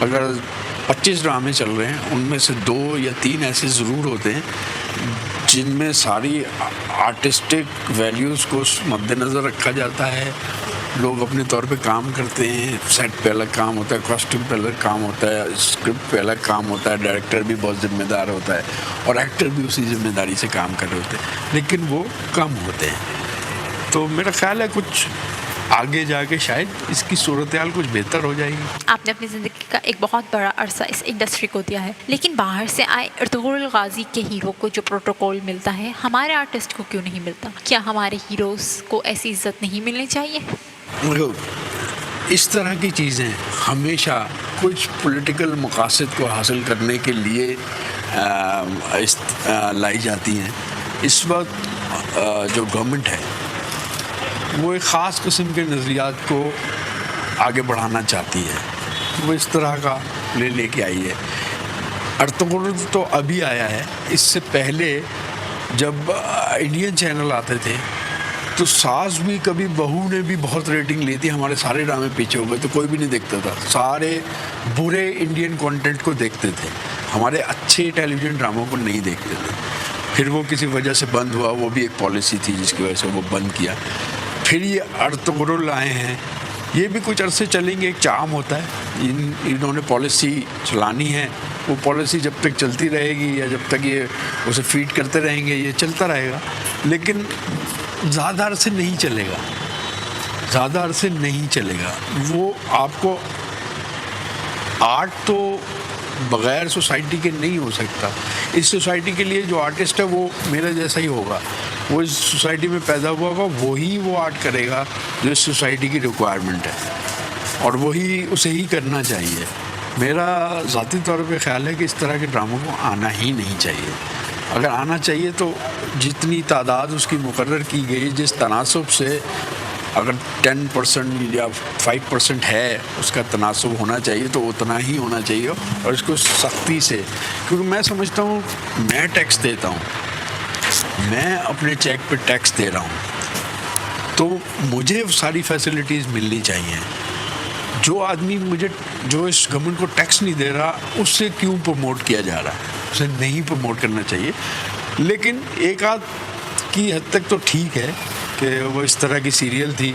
اگر 25 ڈرامے چل رہے ہیں ان میں سے 2 یا 3 ایسے ضرور ہوتے ہیں جن میں ساری آرٹسٹک ویلیوز کو مد نظر رکھا جاتا ہے. لوگ اپنے طور پہ کام کرتے ہیں, سیٹ پہ الگ کام ہوتا ہے, کاسٹیوم پہ الگ کام ہوتا ہے, اسکرپٹ پہ الگ کام ہوتا ہے, ڈائریکٹر بھی بہت ذمہ دار ہوتا ہے اور ایکٹر بھی اسی ذمہ داری سے کام کر رہے ہوتے ہیں, لیکن وہ کم ہوتے ہیں. تو میرا خیال ہے کچھ آگے جا کے شاید اس کی صورتحال کچھ بہتر ہو جائے گی. آپ نے اپنی زندگی کا ایک بہت بڑا عرصہ اس انڈسٹری کو دیا ہے, لیکن باہر سے آئے ارطغرل غازی کے ہیرو کو جو پروٹوکول ملتا ہے ہمارے آرٹسٹ کو کیوں نہیں ملتا؟ کیا ہمارے ہیروز کو ایسی عزت نہیں ملنی چاہیے؟ اس طرح کی چیزیں ہمیشہ کچھ پولیٹیکل مقاصد کو حاصل کرنے کے لیے لائی جاتی ہیں. اس وقت جو گورنمنٹ ہے وہ ایک خاص قسم کے نظریات کو آگے بڑھانا چاہتی ہے, وہ اس طرح کا لے کے آئی ہے. ارطغرل تو ابھی آیا ہے, اس سے پہلے جب انڈین چینل آتے تھے تو ساز بھی کبھی بہو نے بھی بہت ریٹنگ لی تھی, ہمارے سارے ڈرامے پیچھے ہو گئے تو کوئی بھی نہیں دیکھتا تھا, سارے برے انڈین کانٹینٹ کو دیکھتے تھے, ہمارے اچھے ٹیلی ویژن ڈراموں کو نہیں دیکھتے تھے. پھر وہ کسی وجہ سے بند ہوا, وہ بھی ایک پالیسی تھی جس کی وجہ سے وہ بند کیا. پھر یہ ارطغرل آئے ہیں, یہ بھی کچھ عرصے چلیں گے, ایک چام ہوتا ہے, انہوں نے پالیسی چلانی ہے, وہ پالیسی جب تک چلتی رہے گی یا جب تک یہ اسے فیڈ کرتے رہیں گے یہ چلتا رہے گا, لیکن زیادہ عرصے نہیں چلے گا, زیادہ عرصے نہیں چلے گا. وہ آپ کو آرٹ تو بغیر سوسائٹی کے نہیں ہو سکتا. اس سوسائٹی کے لیے جو آرٹسٹ ہے وہ میرا جیسا ہی ہوگا, وہ اس سوسائٹی میں پیدا ہوا ہوگا, وہی وہ آرٹ کرے گا جو اس سوسائٹی کی ریکوائرمنٹ ہے, اور وہی اسے ہی کرنا چاہیے. میرا ذاتی طور پہ خیال ہے کہ اس طرح کے ڈراموں کو آنا ہی نہیں چاہیے. اگر آنا چاہیے تو جتنی تعداد اس کی مقرر کی گئی, جس تناسب سے, اگر 10% یا 5% ہے اس کا تناسب ہونا چاہیے تو اتنا ہی ہونا چاہیے, اور اس کو سختی سے, کیونکہ میں سمجھتا ہوں میں ٹیکس دیتا ہوں, میں اپنے چیک پہ ٹیکس دے رہا ہوں, تو مجھے ساری فیسلٹیز ملنی چاہیے. جو آدمی جو اس گورنمنٹ کو ٹیکس نہیں دے رہا اس سے کیوں پروموٹ کیا جا رہا ہے؟ اسے نہیں پروموٹ کرنا چاہیے. لیکن ایک آدھ کی حد تک تو ٹھیک ہے کہ وہ اس طرح کی سیریل تھی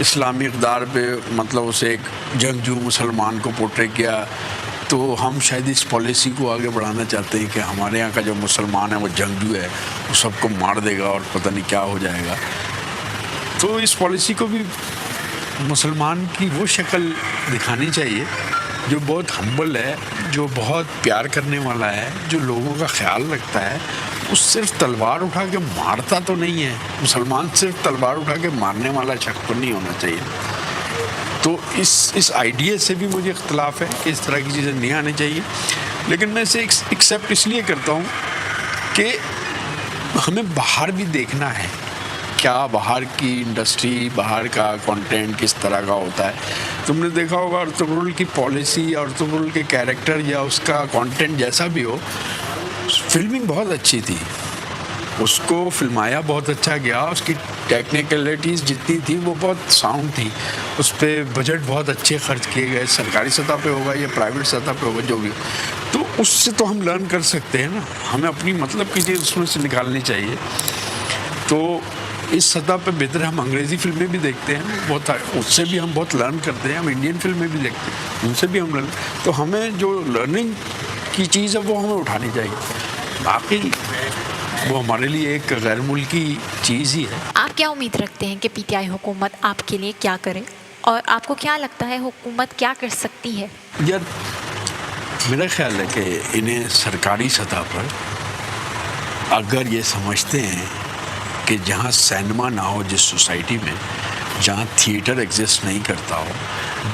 اسلامی اقدار پہ, مطلب اسے ایک جنگجو مسلمان کو پورٹری کیا, تو ہم شاید اس پالیسی کو آگے بڑھانا چاہتے ہیں کہ ہمارے یہاں کا جو مسلمان ہے وہ جنگجو ہے, وہ سب کو مار دے گا اور پتہ نہیں کیا ہو جائے گا. تو اس پالیسی کو بھی مسلمان کی وہ شکل دکھانی چاہیے جو بہت ہمبل ہے, جو بہت پیار کرنے والا ہے, جو لوگوں کا خیال رکھتا ہے. اس صرف تلوار اٹھا کے مارتا تو نہیں ہے, مسلمان صرف تلوار اٹھا کے مارنے والا شخص تو نہیں ہونا چاہیے. تو اس آئیڈیا سے بھی مجھے اختلاف ہے کہ اس طرح کی چیزیں نہیں آنی چاہیے. لیکن میں اسے ایکسیپٹ اس لیے کرتا ہوں کہ ہمیں باہر بھی دیکھنا ہے, کیا باہر کی انڈسٹری, باہر کا کانٹینٹ کس طرح کا ہوتا ہے. تم نے دیکھا ہوگا ارطغرل کی پالیسی یا ارطغرل کے کیریکٹر یا اس کا کانٹینٹ جیسا بھی ہو, فلمنگ بہت اچھی تھی, اس کو فلمایا بہت اچھا گیا, اس کی ٹیکنیکلٹیز جتنی تھی وہ بہت ساؤنڈ تھی, اس پہ بجٹ بہت اچھے خرچ کیے گئے, سرکاری سطح پہ ہوگا یا پرائیویٹ سطح پہ ہوگا جو بھی. تو اس سے تو ہم لرن کر سکتے ہیں نا, ہمیں اپنی مطلب کی چیز اس میں سے نکالنی چاہیے. تو اس سطح پہ بہتر ہم انگریزی فلمیں بھی دیکھتے ہیں, بہت اس سے بھی ہم بہت لرن کرتے ہیں, ہم انڈین فلمیں بھی دیکھتے ہیں, ان سے بھی ہم لرن. تو ہمیں جو لرننگ کی چیز ہے وہ ہمیں اٹھانی چاہیے, باقی وہ ہمارے لیے ایک غیر ملکی چیز ہی ہے. آپ کیا امید رکھتے ہیں کہ پی ٹی آئی حکومت آپ کے لیے کیا کرے, اور آپ کو کیا لگتا ہے حکومت کیا کر سکتی ہے؟ یار میرا خیال ہے کہ انہیں سرکاری سطح پر اگر یہ سمجھتے ہیں کہ جہاں سینما نہ ہو, جس سوسائٹی میں جہاں تھیٹر ایگزسٹ نہیں کرتا ہو,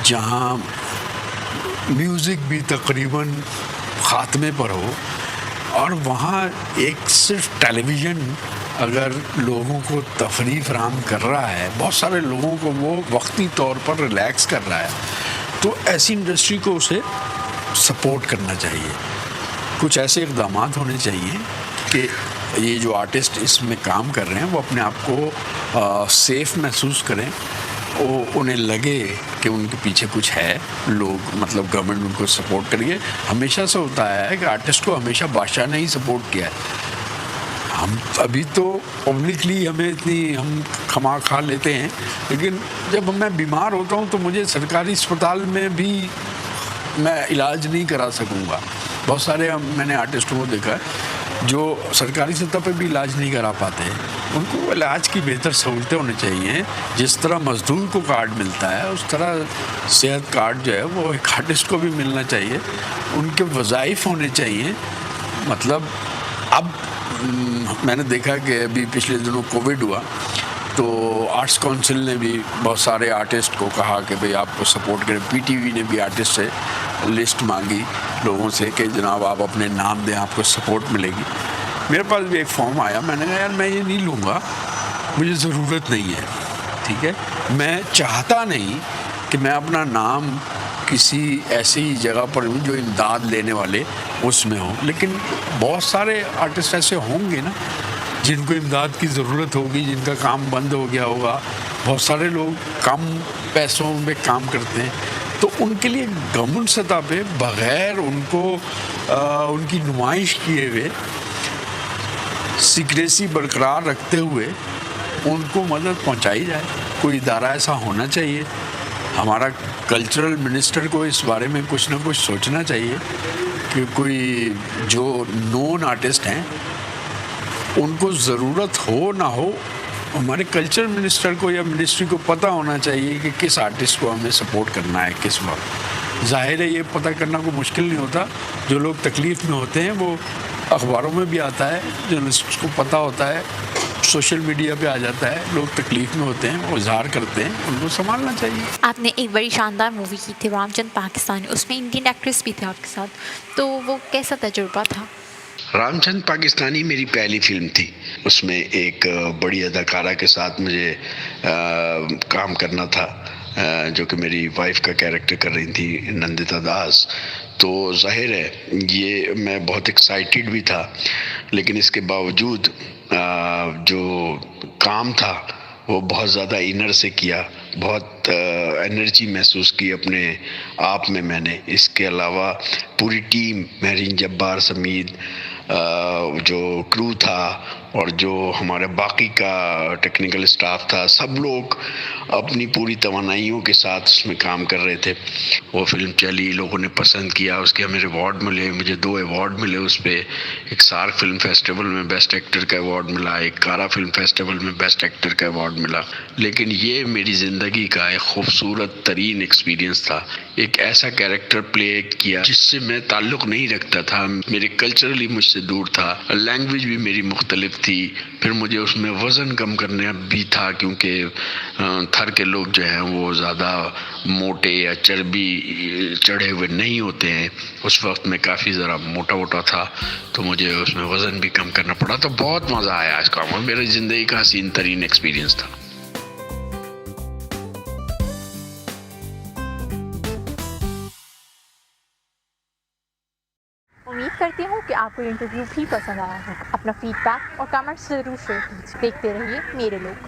جہاں میوزک بھی تقریباً خاتمے پر ہو, اور وہاں ایک صرف ٹیلی ویژن اگر لوگوں کو تفریح فراہم کر رہا ہے, بہت سارے لوگوں کو وہ وقتی طور پر ریلیکس کر رہا ہے, تو ایسی انڈسٹری کو اسے سپورٹ کرنا چاہیے. کچھ ایسے اقدامات ہونے چاہیے کہ یہ جو آرٹسٹ اس میں کام کر رہے ہیں وہ اپنے آپ کو سیف محسوس کریں, وہ انہیں لگے کہ ان کے پیچھے کچھ ہے، لوگ مطلب گورنمنٹ ان کو سپورٹ کریے. ہمیشہ سے ہوتا ہے کہ آرٹسٹ کو ہمیشہ بادشاہ نے ہی سپورٹ کیا ہے. ہم ابھی تو پبلکلی ہمیں اتنی ہم کھما کھا لیتے ہیں، لیکن جب میں بیمار ہوتا ہوں تو مجھے سرکاری اسپتال میں بھی میں علاج نہیں کرا سکوں گا. بہت سارے میں نے آرٹسٹوں کو دیکھا ہے جو سرکاری سطح پہ بھی علاج نہیں کرا پاتے ہیں. ان کو علاج کی بہتر سہولتیں ہونی چاہیے. جس طرح مزدور کو کارڈ ملتا ہے اس طرح صحت کارڈ جو ہے وہ ایک آرٹسٹ کو بھی ملنا چاہیے. ان کے وظائف ہونے چاہیے. مطلب اب میں نے دیکھا کہ ابھی پچھلے دنوں کووڈ ہوا تو آرٹس کونسل نے بھی بہت سارے آرٹسٹ کو کہا کہ بھئی آپ کو سپورٹ کریں. پی ٹی وی نے بھی آرٹسٹ سے لسٹ مانگی لوگوں سے کہ جناب آپ اپنے نام دیں، آپ کو سپورٹ ملے گی. میرے پاس بھی ایک فارم آیا. میں نے کہا یار میں یہ نہیں لوں گا، مجھے ضرورت نہیں ہے. ٹھیک ہے، میں چاہتا نہیں کہ میں اپنا نام کسی ایسی جگہ پر ہوں جو امداد لینے والے اس میں ہوں. لیکن بہت سارے آرٹسٹ ایسے ہوں گے نا جن کو امداد کی ضرورت ہوگی، جن کا کام بند ہو گیا ہوگا. بہت سارے لوگ کم پیسوں میں کام کرتے ہیں، تو ان کے لیے گورنمنٹ سطح پہ بغیر ان کو ان کی نمائش کیے ہوئے سیکریسی برقرار رکھتے ہوئے ان کو مدد پہنچائی جائے. کوئی ادارہ ایسا ہونا چاہیے. ہمارا کلچرل منسٹر کو اس بارے میں کچھ نہ کچھ سوچنا چاہیے کہ کوئی جو نون آرٹسٹ ہیں ان کو ضرورت ہو نہ ہو، ہمارے کلچر منسٹر کو یا منسٹری کو پتہ ہونا چاہیے کہ کس آرٹسٹ کو ہمیں سپورٹ کرنا ہے کس وقت. ظاہر ہے یہ پتہ کرنا کوئی مشکل نہیں ہوتا. جو لوگ تکلیف میں ہوتے ہیں وہ اخباروں میں بھی آتا ہے، جرنلسٹ کو پتہ ہوتا ہے، سوشل میڈیا پہ آ جاتا ہے. لوگ تکلیف میں ہوتے ہیں، وہ اظہار کرتے ہیں، ان کو سنبھالنا چاہیے. آپ نے ایک بڑی شاندار مووی کی تھی رام چند پاکستانی، اس میں انڈین ایکٹریس بھی تھے آپ کے ساتھ، تو وہ کیسا تجربہ تھا؟ رام چند پاکستانی میری پہلی فلم تھی. اس میں ایک بڑی اداکارہ کے ساتھ مجھے کام کرنا تھا جو کہ میری وائف کا کیریکٹر کر رہی تھی نندتا داس. تو ظاہر ہے یہ میں بہت ایکسائٹیڈ بھی تھا، لیکن اس کے باوجود جو کام تھا وہ بہت زیادہ انر سے کیا. بہت انرجی محسوس کی اپنے آپ میں نے. اس کے علاوہ پوری ٹیم، مہرین جبار سمیت جو کرو تھا اور جو ہمارے باقی کا ٹیکنیکل اسٹاف تھا، سب لوگ اپنی پوری توانائیوں کے ساتھ اس میں کام کر رہے تھے. وہ فلم چلی، لوگوں نے پسند کیا، اس کے ہمیں ایوارڈ ملے. مجھے 2 ایوارڈ ملے اس پہ. ایک سارک فلم فیسٹیول میں بیسٹ ایکٹر کا ایوارڈ ملا، ایک کارا فلم فیسٹیول میں بیسٹ ایکٹر کا ایوارڈ ملا. لیکن یہ میری زندگی کا ایک خوبصورت ترین ایکسپیرینس تھا. ایک ایسا کیریکٹر پلے کیا جس سے میں تعلق نہیں رکھتا تھا، میرے کلچرلی مجھ سے دور تھا، لینگویج بھی میری مختلف تھی. پھر مجھے اس میں وزن کم کرنا بھی تھا کیونکہ تھر کے لوگ جو ہیں وہ زیادہ موٹے یا چربی چڑھے ہوئے نہیں ہوتے ہیں. اس وقت میں کافی ذرا موٹا تھا تو مجھے اس میں وزن بھی کم کرنا پڑا. تو بہت مزہ آیا اس کام میں. میری زندگی کا حسین ترین ایکسپیرینس تھا. امید کرتی ہوں کہ آپ کو انٹرویو بھی پسند آیا ہوگا. اپنا فیڈ بیک اور کمنٹس ضرور شیئر کیجیے. دیکھتے رہیے میرے لوگ.